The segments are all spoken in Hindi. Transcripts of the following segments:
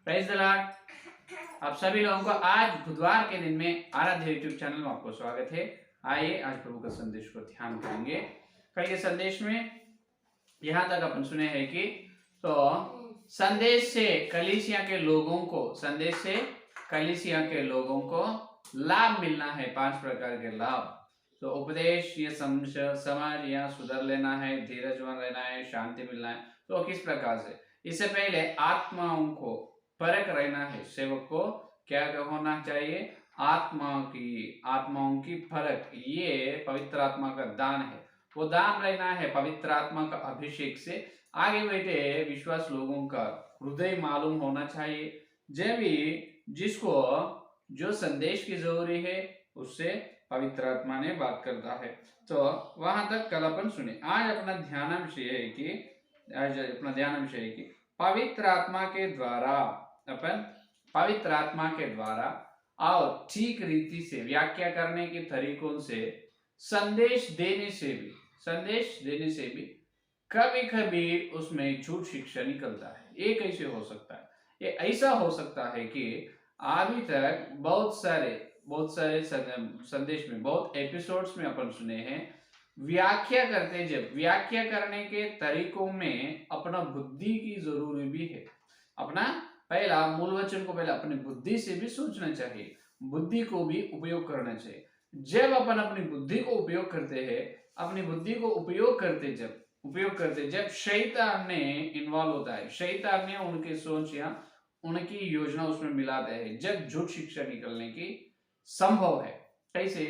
Praise the Lord. आप सभी लोगों को आज बुधवार के दिन में आराध्य यूट्यूब चैनल में आपको स्वागत है। आइए आज प्रभु का संदेश को ध्यान करेंगे। कल के संदेश में यहाँ तक अपन सुने हैं कि तो संदेश से कलीसिया के लोगों को लाभ मिलना है। 5 प्रकार के लाभ। तो उपदेश, ये समझ या सुधर लेना है, धीरजवान रहना है, शांति मिलना है। तो किस प्रकार से? इससे पहले आत्माओं को परख रहना है। सेवक को क्या होना चाहिए? आत्माओं की परख। ये पवित्र आत्मा का दान है। वो दान रहना है पवित्र आत्मा का अभिषेक से। आगे बैठे विश्वास लोगों का हृदय मालूम होना चाहिए। जब भी जिसको जो संदेश की जरूरी है उससे पवित्र आत्मा ने बात करता है। तो वहां तक कल अपन सुने। आज अपना ध्यान विषय है कि पवित्र आत्मा के द्वारा और ठीक रीति से व्याख्या करने के तरीकों से संदेश देने से भी कभी कभी उसमें झूठ शिक्षा निकलता है। ये कैसे हो सकता है? ये ऐसा हो सकता है कि अभी तक बहुत सारे संदेश में, बहुत एपिसोड्स में अपन सुने हैं, व्याख्या करने के तरीकों में अपना बुद्धि की जरूरी भी है। अपना पहला मूल वचन को पहले अपनी बुद्धि से भी सोचना चाहिए, बुद्धि को भी उपयोग करना चाहिए। जब अपन अपनी बुद्धि को उपयोग करते जब शैतान ने इन्वॉल्व होता है, शैतान ने उनके सोच या उनकी योजना उसमें मिलाते हैं, जब झूठ शिक्षा निकलने की संभव है। कैसे?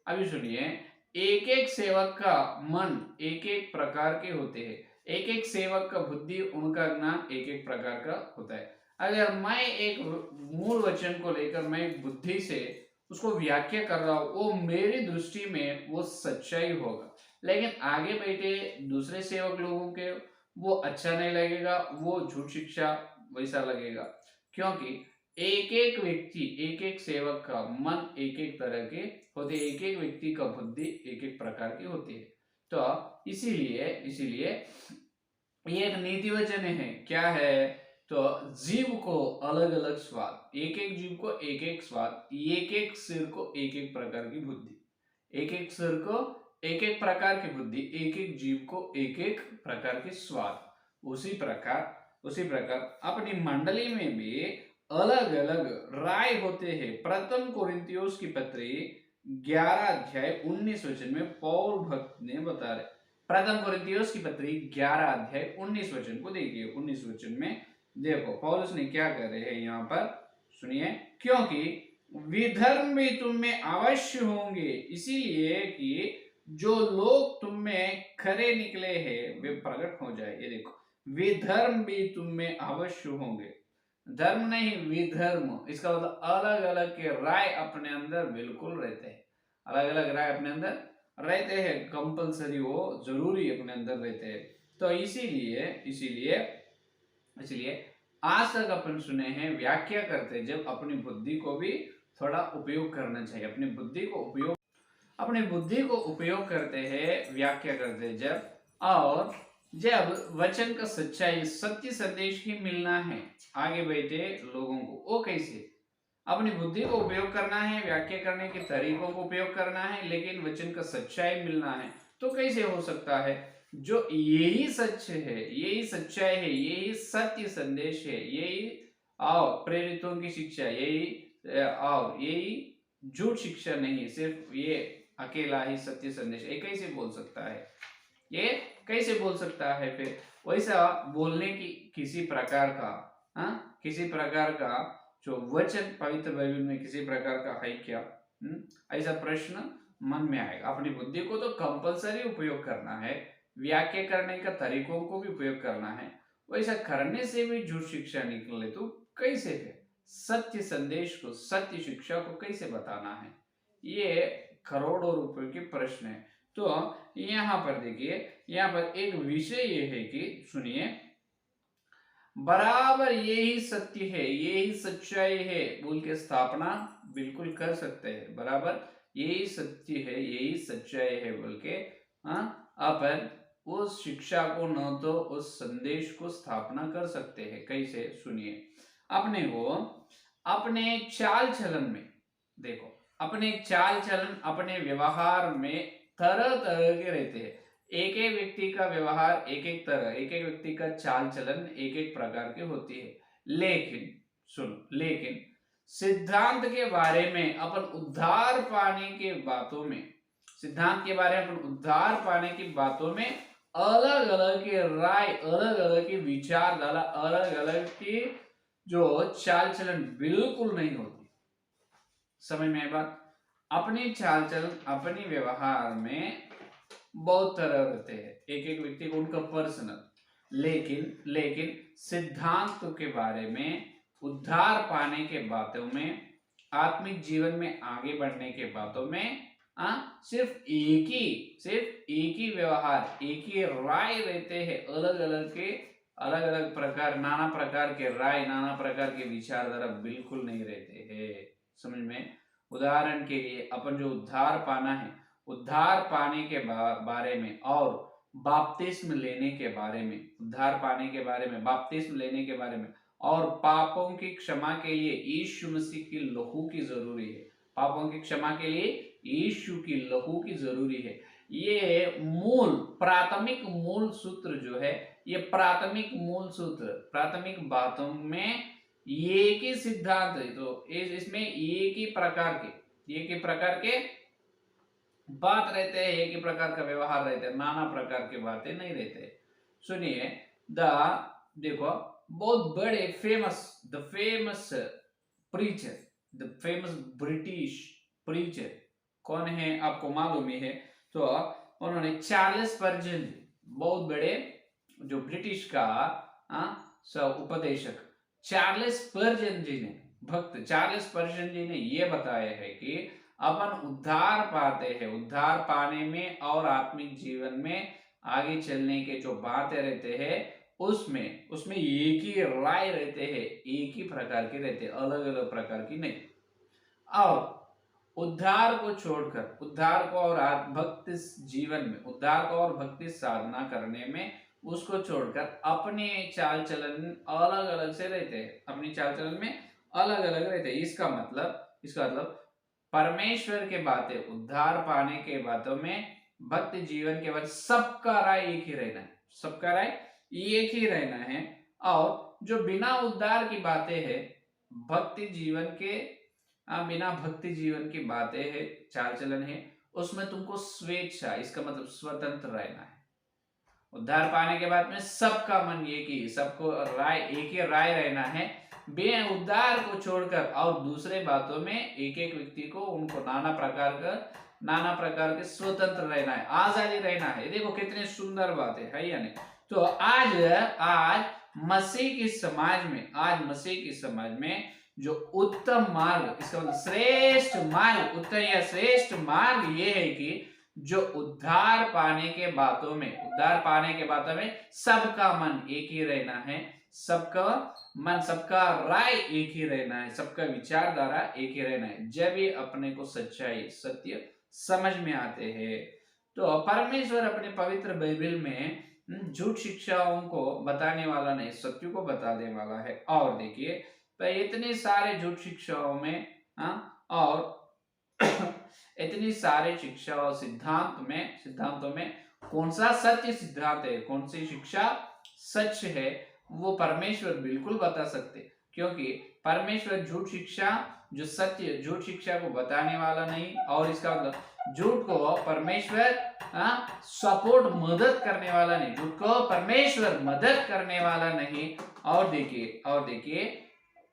अभी सुनिए। एक एक सेवक का मन एक एक प्रकार के होते हैं। एक एक सेवक का बुद्धि, उनका ज्ञान एक एक प्रकार का होता है। अगर मैं एक मूल वचन को लेकर मैं बुद्धि से उसको व्याख्या कर रहा हूं, वो मेरी दृष्टि में वो सच्चाई होगा, लेकिन आगे बैठे दूसरे सेवक लोगों के वो अच्छा नहीं लगेगा, वो झूठ शिक्षा वैसा लगेगा। क्योंकि एक एक सेवक का मन एक एक तरह के होते, एक एक व्यक्ति का बुद्धि एक एक प्रकार की होती है। तो इसीलिए ये एक नीति वचन है। क्या है? तो जीव को अलग अलग स्वाद, एक एक जीव को एक एक स्वाद, एक एक सिर को एक एक प्रकार की बुद्धि, एक एक सिर को एक एक प्रकार की बुद्धि, एक एक जीव को एक एक प्रकार की स्वाद। उसी प्रकार अपनी मंडली में भी अलग अलग राय होते हैं। प्रथम कोरिन्थियोस की पत्री 11 अध्याय 19 वचन में पौल भक्त ने बता रहे। प्रथम कोरिन्थियोस की पत्री 11 अध्याय 19 वचन को देखिए। 19 वचन में देखो पौलुस ने क्या कर रहे हैं यहाँ पर, सुनिए। क्योंकि विधर्म भी तुम में अवश्य होंगे, इसीलिए कि जो लोग तुम में खरे निकले हैं वे प्रकट हो जाए। ये देखो, विधर्म भी तुम में अवश्य होंगे। धर्म नहीं, विधर्म। इसका मतलब अलग अलग के राय अपने अंदर बिल्कुल रहते हैं। अलग अलग राय अपने अंदर रहते हैं, कंपलसरी, वो जरूरी अपने अंदर रहते हैं। तो इसीलिए आज तक अपन सुने हैं, व्याख्या करते जब अपनी बुद्धि को भी थोड़ा उपयोग करना चाहिए। अपनी बुद्धि को उपयोग करते हैं, व्याख्या करते जब, और जब वचन का सच्चाई, सत्य संदेश ही मिलना है आगे बैठे लोगों को। वो कैसे? अपनी बुद्धि को उपयोग करना है, व्याख्या करने के तरीकों को उपयोग करना है, लेकिन वचन का सच्चाई मिलना है। तो कैसे हो सकता है? जो यही सच है, यही सच्चाई है, यही सत्य संदेश है, यही प्रेरितों की शिक्षा, यही झूठ शिक्षा नहीं, सिर्फ ये अकेला ही सत्य संदेश। ये कैसे बोल सकता है? ये कैसे बोल सकता है? फिर वैसा बोलने की किसी प्रकार का जो वचन पवित्र बाइबल में किसी प्रकार का है क्या? ऐसा प्रश्न मन में आएगा। अपनी बुद्धि को तो कंपलसरी उपयोग करना है, व्याख्या करने का तरीकों को भी उपयोग करना है। वैसा करने से भी झूठ शिक्षा निकले तो कैसे है? सत्य संदेश को, सत्य शिक्षा को कैसे बताना है? ये करोड़ों रुपए के प्रश्न है। तो यहाँ पर देखिए, यहाँ पर एक विषय ये है कि सुनिए, बराबर यही सत्य है, यही सच्चाई है बोल के स्थापना बिल्कुल कर सकते हैं। बराबर यही सत्य है, यही सच्चाई है बोल के अपन उस शिक्षा को, न तो उस संदेश को स्थापना कर सकते हैं। कैसे? सुनिए। अपने को अपने चाल चलन में, देखो अपने चाल चलन अपने व्यवहार में तरह तरह के रहते हैं। एक एक व्यक्ति का व्यवहार एक एक तरह, एक एक व्यक्ति का चाल चलन एक एक प्रकार की होती है। लेकिन सुनो, लेकिन सिद्धांत के बारे में अपन उद्धार पाने के बातों में, सिद्धांत के बारे में अपन उद्धार पाने की बातों में अलग अलग की राय, अलग अलग की विचारधारा, अलग अलग की जो चाल चलन बिल्कुल नहीं होती। समझ में आई बात? अपनी चाल चलन अपनी व्यवहार में बहुत तरह रहते हैं, एक एक व्यक्ति को उनका पर्सनल। लेकिन सिद्धांत के बारे में, उद्धार पाने के बातों में, आत्मिक जीवन में आगे बढ़ने के बातों में सिर्फ एक ही व्यवहार, एक ही राय रहते हैं। अलग अलग के अलग अलग प्रकार, नाना प्रकार के राय, नाना प्रकार के विचारधारा बिल्कुल नहीं रहते हैं। समझ में? उदाहरण के लिए अपन जो उद्धार पाना है, उद्धार पाने के बारे में और बपतिस्म लेने के बारे में, उद्धार पाने के बारे में, बपतिस्म लेने के बारे में और पापों की क्षमा के लिए यीशु मसीह की लहू की जरूरी है। पापों की क्षमा के लिए यीशु की लहू की जरूरी है। ये मूल प्राथमिक मूल सूत्र जो है, ये प्राथमिक मूल सूत्र, प्राथमिक बातों में एक ही सिद्धांत है। तो इसमें एक ही प्रकार के बात रहते हैं, एक ही प्रकार का व्यवहार रहते हैं, नाना प्रकार की बातें नहीं रहते। सुनिए, देखो बहुत बड़े the famous preacher, the famous British preacher कौन है आपको मालूम ही है। तो उन्होंने चार्ल्स स्पर्जन, बहुत बड़े जो ब्रिटिश का उपदेशक चार्ल्स स्पर्जन जी ने, भक्त चार्ल्स स्पर्जन जी ने यह बताया है कि अपन उद्धार पाते हैं, उद्धार पाने में और आत्मिक जीवन में आगे चलने के जो बातें रहते हैं उसमें एक ही राय रहते हैं, एक ही प्रकार के रहते हैं, अलग अलग प्रकार की नहीं। और उद्धार को छोड़कर, उद्धार को और भक्ति जीवन में, उद्धार को और भक्ति साधना करने में उसको छोड़कर अपने चाल चलन अलग अलग से रहते हैं, अपनी चाल चलन में अलग अलग रहते हैं। इसका मतलब परमेश्वर के बातें, उद्धार पाने के बातों में, भक्ति जीवन के बाद सबका राय एक ही रहना है, सबका राय एक ही रहना है। और जो बिना उद्धार की बातें है, भक्ति जीवन के बिना भक्ति जीवन की बातें है, चाल चलन है, उसमें तुमको स्वेच्छा, इसका मतलब स्वतंत्र रहना है। उद्धार पाने के बाद में सबका मन एक ही, सबको राय एक ही राय रहना है। बे उद्धार को छोड़कर और दूसरे बातों में एक एक व्यक्ति को उनको नाना प्रकार के स्वतंत्र रहना है, आजादी रहना है। देखो कितने सुंदर बात है या नहीं? तो आज मसीह की समाज में जो उत्तम मार्ग, इसका मतलब श्रेष्ठ मार्ग, उत्तम या श्रेष्ठ मार्ग ये है कि जो उद्धार पाने के बातों में सबका मन एक ही रहना है, सबका मन, सबका राय एक ही रहना है, सबका विचारधारा एक ही रहना है। जब ये अपने को सच्चाई, सत्य समझ में आते हैं तो परमेश्वर अपने पवित्र बाइबल में झूठ शिक्षाओं को बताने वाला नहीं, सत्य को बताने वाला है। और देखिए तो इतने सारे झूठ शिक्षाओं में और इतनी सारे शिक्षा और सिद्धांतों में कौन सा सत्य सिद्धांत है, कौन सी शिक्षा सच है, वो परमेश्वर बिल्कुल बता सकते, क्योंकि परमेश्वर झूठ शिक्षा को बताने वाला नहीं। और इसका मतलब झूठ को परमेश्वर सपोर्ट, मदद करने वाला नहीं, झूठ को परमेश्वर मदद करने वाला नहीं। और देखिए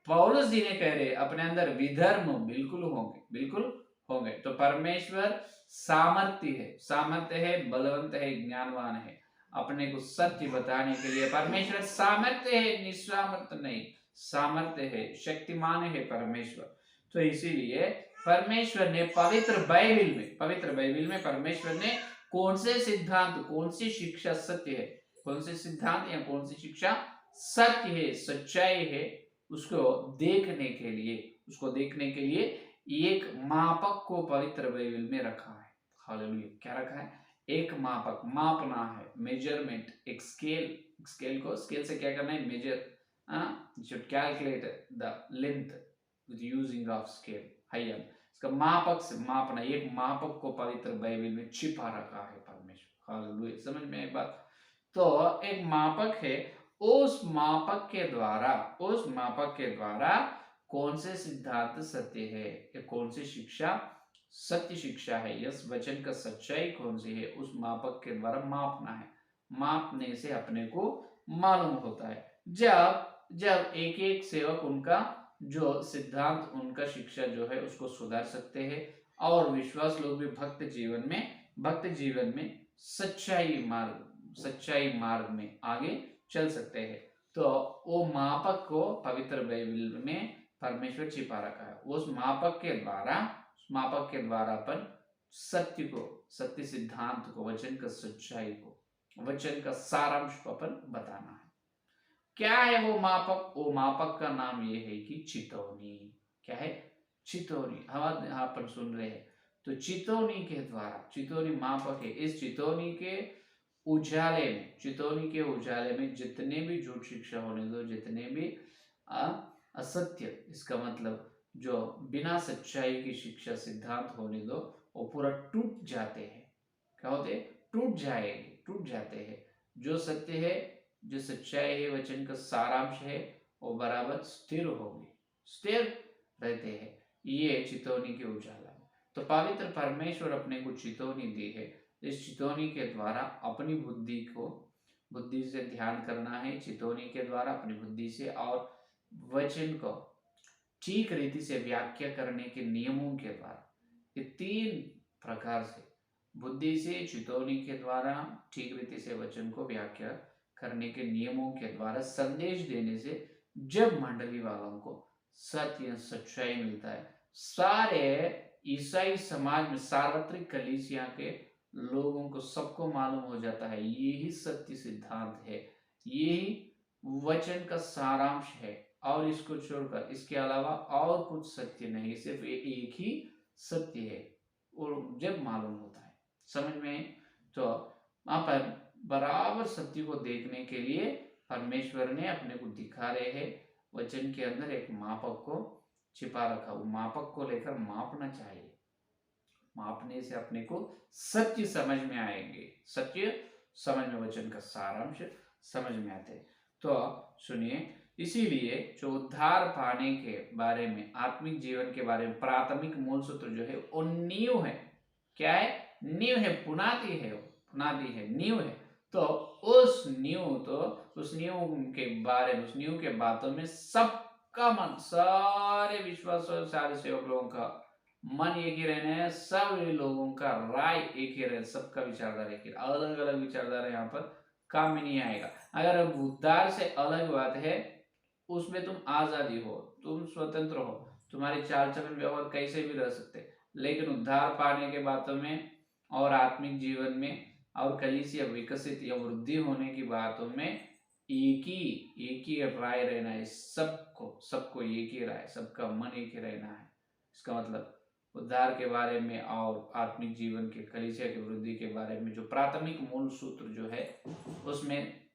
पौलुस जी ने कह रहे अपने अंदर विधर्म बिल्कुल होंगे। तो परमेश्वर सामर्थ्य है, बलवंत है, ज्ञानवान है। अपने को सत्य बताने के लिए परमेश्वर सामर्थ्य है, निस्वार्थ नहीं, सामर्थ्य है, शक्तिमान है परमेश्वर। तो इसीलिए परमेश्वर ने पवित्र बाइबल में परमेश्वर ने कौन से सिद्धांत, कौन सी शिक्षा सत्य है, कौन से सिद्धांत या कौन सी शिक्षा सत्य है, सच्चाई है, उसको देखने के लिए एक मापक को पवित्र बाइबल में रखा है। हालेलुया। क्या रखा है? एक मापक, मापना है, मेजरमेंट, एक स्केल से क्या करना है? Major, should calculate the length with using of scale. hayam इसका मापक से मापना, एक मापक को पवित्र बाइबल में छिपा रखा है परमेश्वर। हालेलुया, समझ में एक बात। तो एक मापक है, उस मापक के द्वारा कौन से सिद्धांत सत्य है या कौन सी शिक्षा सत्य शिक्षा है, यस वचन का सच्चाई कौन सी है, उस मापक के द्वारा मापना है। मापने से अपने को मालूम होता है। जब एक एक सेवक उनका जो सिद्धांत, उनका शिक्षा जो है उसको सुधार सकते हैं, और विश्वास लोग भी भक्त जीवन में सच्चाई मार्ग में आगे चल सकते हैं। तो वो मापक को पवित्र बाइबल में परमेश्वर छिपा रखा है। उस मापक के द्वारा अपन सत्य सिद्धांत को, वचन का सच्चाई को, वचन का सारांश को अपन बताना है। क्या है वो मापक? वो मापक का नाम ये है कि चितौनी। क्या है? चितौनी। हम अपन सुन रहे हैं तो चितौनी के द्वारा, चितौनी मापक है। इस चितौनी के उजाले में जितने भी झूठ शिक्षा होने दो, जितने भी असत्य, इसका मतलब जो बिना सच्चाई की शिक्षा सिद्धांत होने दो, वो पूरा टूट जाते हैं। क्या होते? टूट जाते हैं। जो सत्य है, जो सच्चाई है, वचन का सारांश है, वो बराबर स्थिर रहते हैं। ये चितौनी के उजाला में। तो पवित्र परमेश्वर अपने को चितौनी दी है। इस चितौनी के द्वारा अपनी बुद्धि से ध्यान करना है, चितौनी के द्वारा अपनी बुद्धि से, और वचन को ठीक रीति से व्याख्या करने के नियमों के द्वारा, ये 3 प्रकार से, बुद्धि से, चितौनी के द्वारा, ठीक रीति से वचन को व्याख्या करने के नियमों के द्वारा संदेश देने से जब मंडली वालों को सत्य सच्चाई मिलता है, सारे ईसाई समाज में, सार्वत्रिक कलीसिया के लोगों को सबको मालूम हो जाता है यही सत्य सिद्धांत है, यही वचन का सारांश है, और इसको छोड़कर इसके अलावा और कुछ सत्य नहीं, सिर्फ एक ही सत्य है। और जब मालूम होता है, समझ में, तो वहां पर बराबर सत्य को देखने के लिए परमेश्वर ने अपने को दिखा रहे हैं। वचन के अंदर एक मापक को छिपा रखा, वो मापक को लेकर मापना चाहिए। मापने से अपने को सत्य समझ में आएंगे, सत्य समझ में, वचन का सारांश समझ में आते। तो सुनिए, इसीलिए जो उद्धार पाने के बारे में, आत्मिक जीवन के बारे में प्राथमिक मूल सूत्र जो है वो नींव है। क्या है? नींव है, पुनादी है, नींव है। तो उस नींव के बारे में, उस नींव के बातों में सबका मन, सारे विश्वासों, सारे सेवक लोगों का मन एक ही रहना है, सब लोगों का राय एक ही रहना, सबका विचारधारा एक ही। अलग अलग विचारधारा यहाँ पर काम में नहीं आएगा। अगर उद्धार से अलग बात है, उसमें तुम आजादी हो, तुम स्वतंत्र हो, तुम्हारी चाल चलन व्यवहार कैसे भी रह सकते, लेकिन उद्धार पाने के बातों में और आत्मिक जीवन में और कलीसिया विकसित या वृद्धि होने की बातों में एक ही राय रहना है। सबको एक ही राय, सबका मन एक ही रहना है। इसका मतलब उद्धार के बारे में और आत्मिक जीवन के, कलीसिया की वृद्धि के बारे में जो प्राथमिक मूल सूत्र जो है, उसमें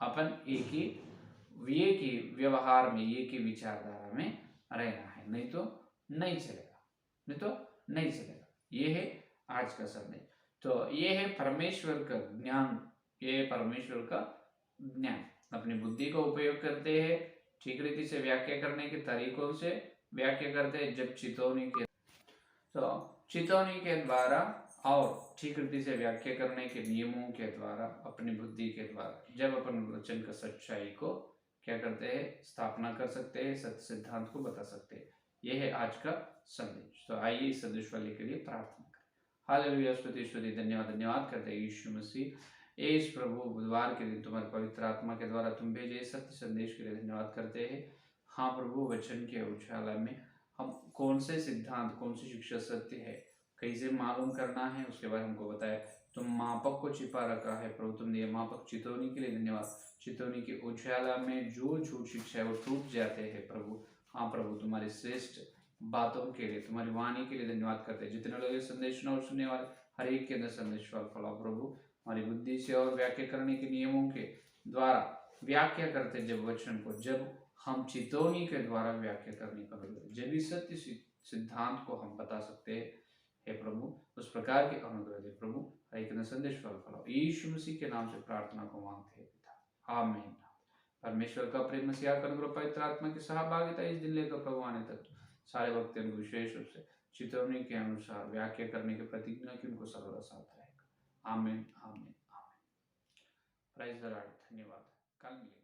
अपन एक ही व्यवहार में, एक ही विचारधारा में रहना है, नहीं तो नहीं चलेगा। ये है आज का संदेश। तो ये है परमेश्वर का ज्ञान, ये परमेश्वर का ज्ञान। अपनी बुद्धि का उपयोग करते हैं, ठीक रीति से व्याख्या करने के तरीकों से व्याख्या करते हैं। जब चितौनी के द्वारा और ठीक रीति से व्याख्या करने के नियमों के द्वारा, अपनी बुद्धि के द्वारा, जब अपन वचन का सच्चाई को क्या करते हैं, स्थापना कर सकते हैं, सत्य सिद्धांत को बता सकते हैं। यह है आज का संदेश। तो आइए इस संदेश वाले के लिए प्रार्थना करें। हालेलुया, स्तुति धन्यवाद करते हैं यीशु मसीह। इस प्रभु बुधवार के दिन तुम्हारे पवित्र आत्मा के द्वारा तुम भेजे सत्य संदेश के लिए धन्यवाद करते हैं। हाँ प्रभु, वचन के उजाला में हम कौन से सिद्धांत, कौन सी शिक्षा सत्य है, कैसे मालूम करना है, उसके बारे में हमको बताया। तुम मापक को छिपा रखा है प्रभु, तुमने ये मापक चितौनी के लिए धन्यवाद। चितौनी के उजाला में जो झूठ शिक्षा है वो टूट जाते हैं प्रभु। हाँ प्रभु, तुम्हारी श्रेष्ठ बातों के लिए, तुम्हारी वाणी के लिए धन्यवाद करते हैं। जितने लोग संदेश और सुनने वाले, हर एक के अंदर संदेश फल फला प्रभु, हमारी बुद्धि से और व्याख्या करने के नियमों के द्वारा व्याख्या करते जब वचन को, जब हम चितौनी के द्वारा व्याख्या करने का अनुग्रह, जब भी सत्य सिद्धांत को हम बता सकते हैं, हे प्रभु उस प्रकार के अनुग्रह दे प्रभु। हर संदेश फल फलाओ, यीशु मसीह के नाम से प्रार्थना को मांगते हैं पिता, आमीन। परमेश्वर का प्रेम, मसीहा का अनुग्रह, पवित्र आत्मा की सहभागिता इस दिन लेकर प्रभु आने तक सारे भक्तों को विशेष रूप से चितौनी के अनुसार व्याख्या करने के प्रतिज्ञा की उनको सर्वदा साथ रहेगा। आमीन आमीन आमीन। Praise the lord. धन्यवाद। कल मिलेंगे।